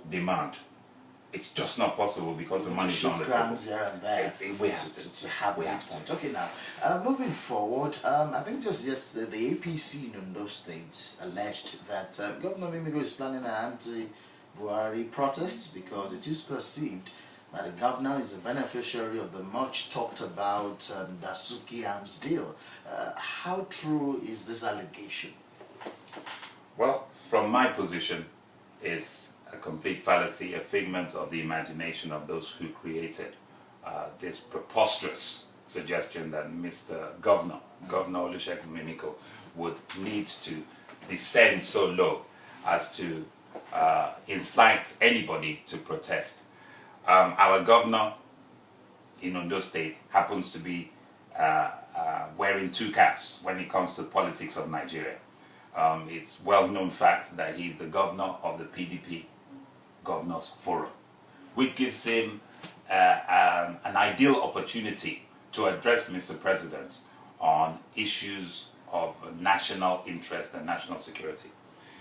demand. It's just not possible because the money is not on the table. Here and there We have to have that point. Okay, now moving forward, I think just yesterday the APC in Ondo State alleged that Governor Mimigo is planning an anti-Buhari protest because it is perceived that the governor is a beneficiary of the much talked about Dasuki Arms deal. How true is this allegation? Well, from my position, it's a complete fallacy, a figment of the imagination of those who created this preposterous suggestion that Mr. Governor Olusegun Mimiko, would need to descend so low as to incite anybody to protest. Our governor in Ondo State happens to be wearing two caps when it comes to politics of Nigeria. It's well-known fact that he's the governor of the PDP Governors Forum, which gives him an ideal opportunity to address Mr. President on issues of national interest and national security.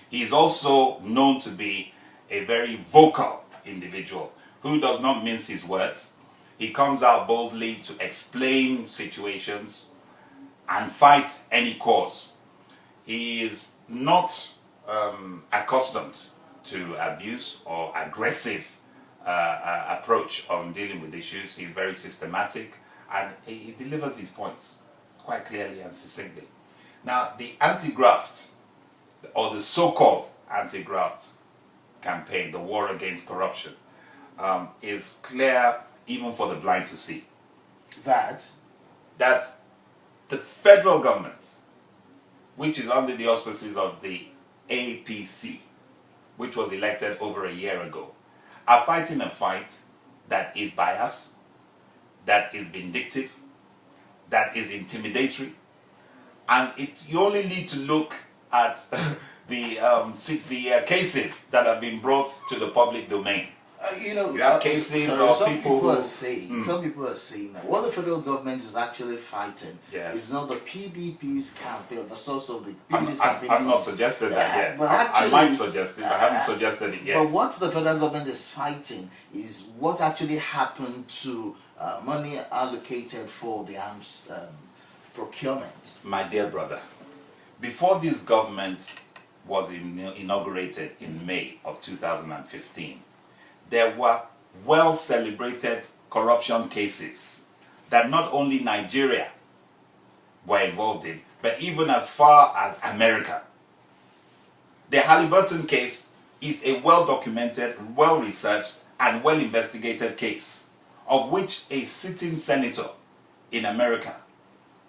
He is also known to be a very vocal individual who does not mince his words. He comes out boldly to explain situations and fight any cause. He is not accustomed to abuse or aggressive approach on dealing with issues. He's very systematic and he delivers his points quite clearly and succinctly. Now, the anti-graft, or the so-called anti-graft campaign, the war against corruption, is clear even for the blind to see. That the federal government, which is under the auspices of the APC, which was elected over a year ago, are fighting a fight that is biased, that is vindictive, that is intimidatory, and you only need to look at the cases that have been brought to the public domain. You have cases of some people are saying, some people are saying that what the federal government is actually fighting is not the PDP's campaign, the source of the PDP's campaign. I've not suggested that yet. But actually, I might suggest it, but I haven't suggested it yet. But what the federal government is fighting is what actually happened to money allocated for the arms procurement. My dear brother, before this government was inaugurated in May of 2015, there were well-celebrated corruption cases that not only Nigeria were involved in, but even as far as America. The Halliburton case is a well-documented, well-researched, and well-investigated case, of which a sitting senator in America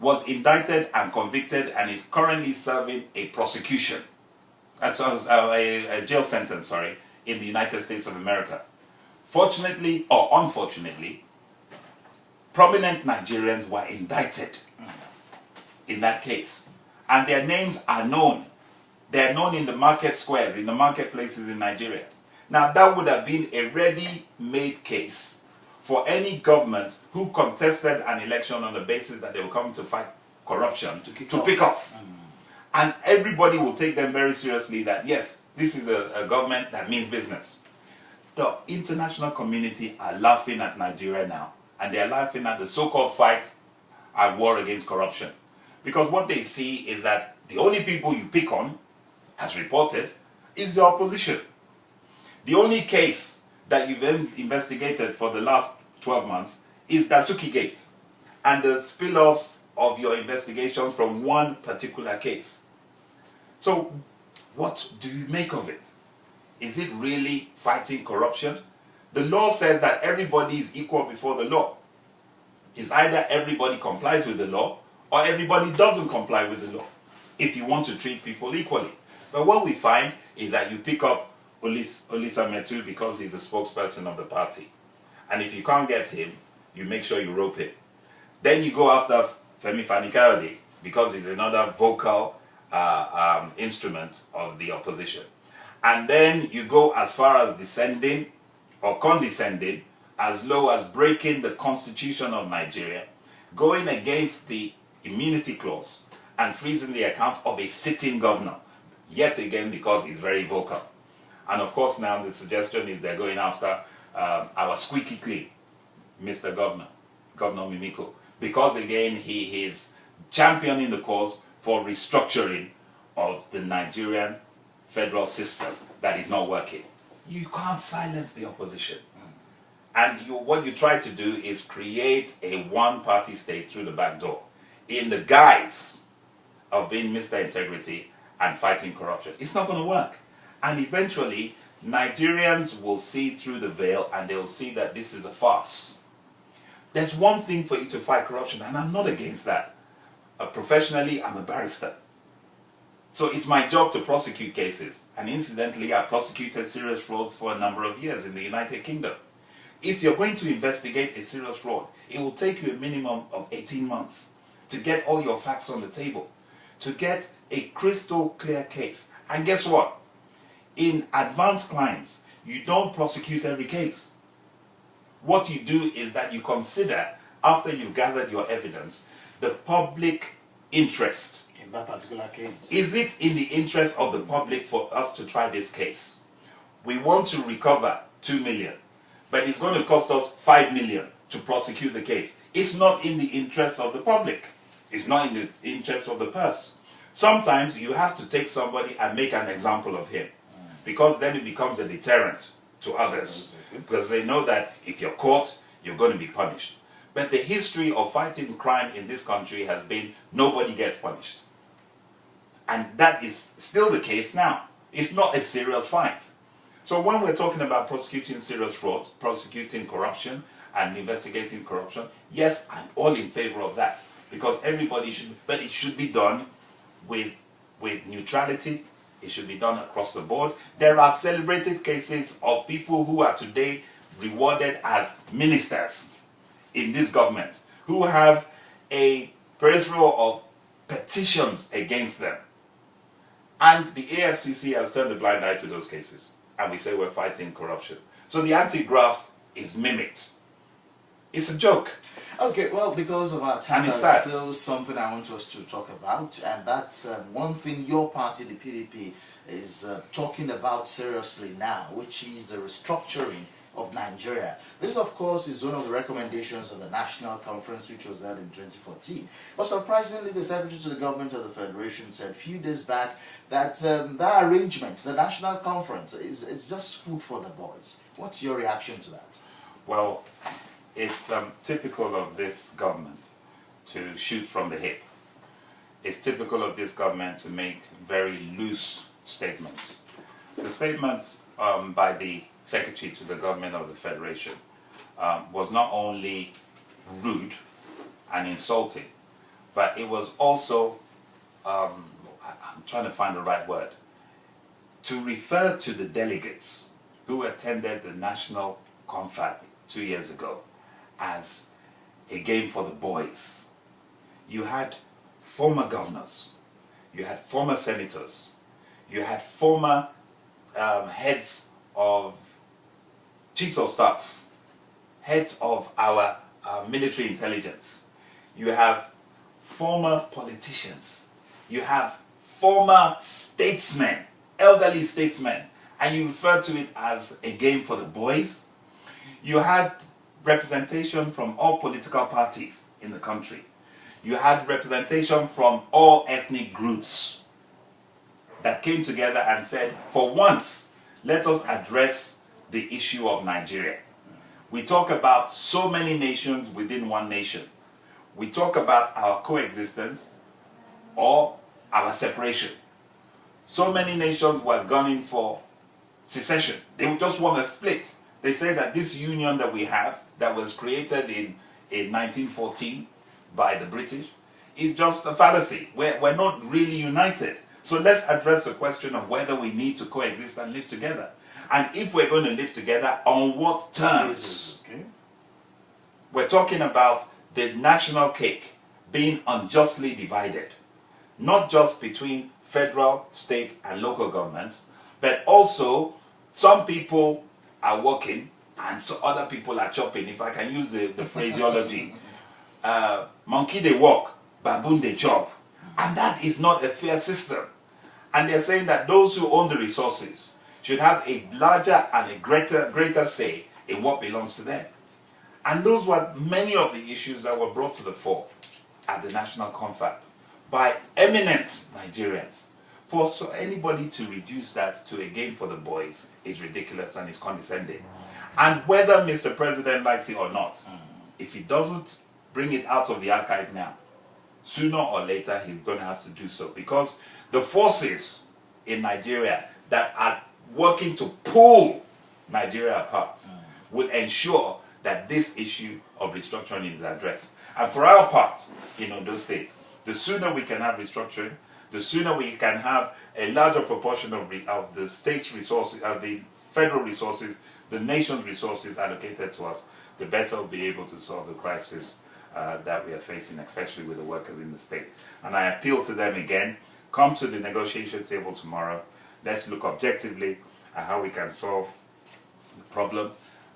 was indicted and convicted and is currently serving a prosecution, a jail sentence, sorry, in the United States of America. Fortunately or unfortunately, prominent Nigerians were indicted in that case, and their names are known. They are known in the market squares, in the marketplaces in Nigeria. Now, that would have been a ready-made case for any government who contested an election on the basis that they were coming to fight corruption to pick off. And everybody will take them very seriously that, yes, this is a government that means business. The international community are laughing at Nigeria now, and they are laughing at the so-called fight and war against corruption. Because what they see is that the only people you pick on, as reported, is the opposition. The only case that you've investigated for the last 12 months is Dasuki Gate, and the spill-offs of your investigations from one particular case. So, what do you make of it? Is it really fighting corruption? The law says that everybody is equal before the law. It's either everybody complies with the law or everybody doesn't comply with the law, if you want to treat people equally. But what we find is that you pick up Olisa Metu because he's the spokesperson of the party. And if you can't get him, you make sure you rope him. Then you go after Femi Fani-Kayode because he's another vocal instrument of the opposition. And then you go as far as descending or condescending, as low as breaking the Constitution of Nigeria, going against the immunity clause and freezing the account of a sitting governor, yet again because he's very vocal. And of course now the suggestion is they're going after our squeaky clean, Mr. Governor Mimiko, because again he is championing the cause for restructuring of the Nigerian federal system that is not working. You can't silence the opposition. And what you try to do is create a one-party state through the back door in the guise of being Mr. Integrity and fighting corruption. It's not going to work. And eventually, Nigerians will see through the veil and they will see that this is a farce. There's one thing for you to fight corruption, and I'm not against that. Professionally, I'm a barrister. So it's my job to prosecute cases. And incidentally, I prosecuted serious frauds for a number of years in the United Kingdom. If you're going to investigate a serious fraud, it will take you a minimum of 18 months to get all your facts on the table, to get a crystal clear case. And guess what? In advanced clients, you don't prosecute every case. What you do is that you consider, after you've gathered your evidence, the public interest. In that particular case. Is it in the interest of the public for us to try this case? We want to recover 2 million, but it's going to cost us 5 million to prosecute the case. It's not in the interest of the public. It's not in the interest of the purse. Sometimes you have to take somebody and make an example of him, because then it becomes a deterrent to others, because they know that if you're caught, you're going to be punished. But the history of fighting crime in this country has been nobody gets punished. And that is still the case now. It's not a serious fight. So when we're talking about prosecuting serious frauds, prosecuting corruption and investigating corruption, yes, I'm all in favor of that. Because everybody should, but it should be done with neutrality. It should be done across the board. There are celebrated cases of people who are today rewarded as ministers in this government, who have a peripheral of petitions against them. And the AFCC has turned a blind eye to those cases. And we say we're fighting corruption. So the anti-graft is mimicked. It's a joke. Okay, well, because of our time, there's still something I want us to talk about, and that's one thing your party, the PDP, is talking about seriously now, which is the restructuring of Nigeria. This, of course, is one of the recommendations of the National Conference, which was held in 2014. But surprisingly, the Secretary to the Government of the Federation said a few days back that that arrangement, the National Conference, is just food for the boys. What's your reaction to that? Well, it's typical of this government to shoot from the hip. It's typical of this government to make very loose statements. The statements by the Secretary to the Government of the Federation was not only rude and insulting, but it was also, I'm trying to find the right word, to refer to the delegates who attended the National Confab 2 years ago as a game for the boys. You had former governors, you had former senators, you had former heads of chiefs of staff, heads of our military intelligence, you have former politicians, you have former statesmen, elderly statesmen, and you refer to it as a game for the boys. You had representation from all political parties in the country. You had representation from all ethnic groups that came together and said, for once, let us address the issue of Nigeria. We talk about so many nations within one nation. We talk about our coexistence or our separation. So many nations were gunning for secession. They would just want to split. They say that this union that we have, that was created in 1914 by the British, is just a fallacy. We're not really united. So let's address the question of whether we need to coexist and live together. And if we're going to live together, on what terms? Okay. We're talking about the national cake being unjustly divided, not just between federal, state, and local governments, but also some people are working and so other people are chopping, if I can use the phraseology. Monkey they walk, baboon they chop. And that is not a fair system. And they're saying that those who own the resources should have a larger and a greater say in what belongs to them. And those were many of the issues that were brought to the fore at the National Confab by eminent Nigerians. For anybody to reduce that to a game for the boys is ridiculous and is condescending. And whether Mr. President likes it or not, if he doesn't bring it out of the archive now, sooner or later he's going to have to do so, because the forces in Nigeria that are working to pull Nigeria apart will ensure that this issue of restructuring is addressed. And for our part, in Ondo State, the sooner we can have restructuring, the sooner we can have a larger proportion of the state's resources, the federal resources, the nation's resources allocated to us, the better we'll be able to solve the crisis that we are facing, especially with the workers in the state. And I appeal to them again, come to the negotiation table tomorrow. Let's look objectively at how we can solve the problem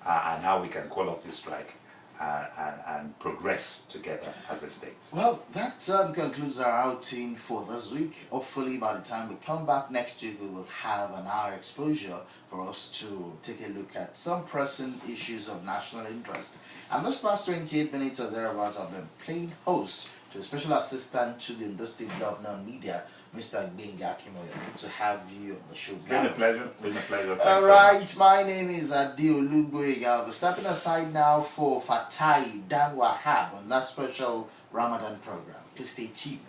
and how we can call off this strike and progress together as a state. Well, that concludes our outing for this week. Hopefully by the time we come back next week, we will have an hour exposure for us to take a look at some pressing issues of national interest. And this past 28 minutes or thereabouts, I've been playing host to a special assistant to the Ondo State Governor on Media, Mr. Gboyega. Good to have you on the show. Been a pleasure. Been a pleasure. All right, my name is Adeolu Gboyega. We're stepping aside now for Fatai Dan Wahab on that special Ramadan program. Please stay tuned.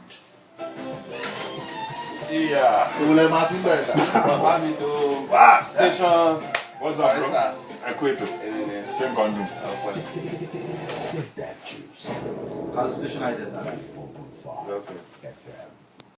Yeah. Station. What's up, bro? I quit it. Same condom. Get that juice. Station I did that. 4.5. Okay.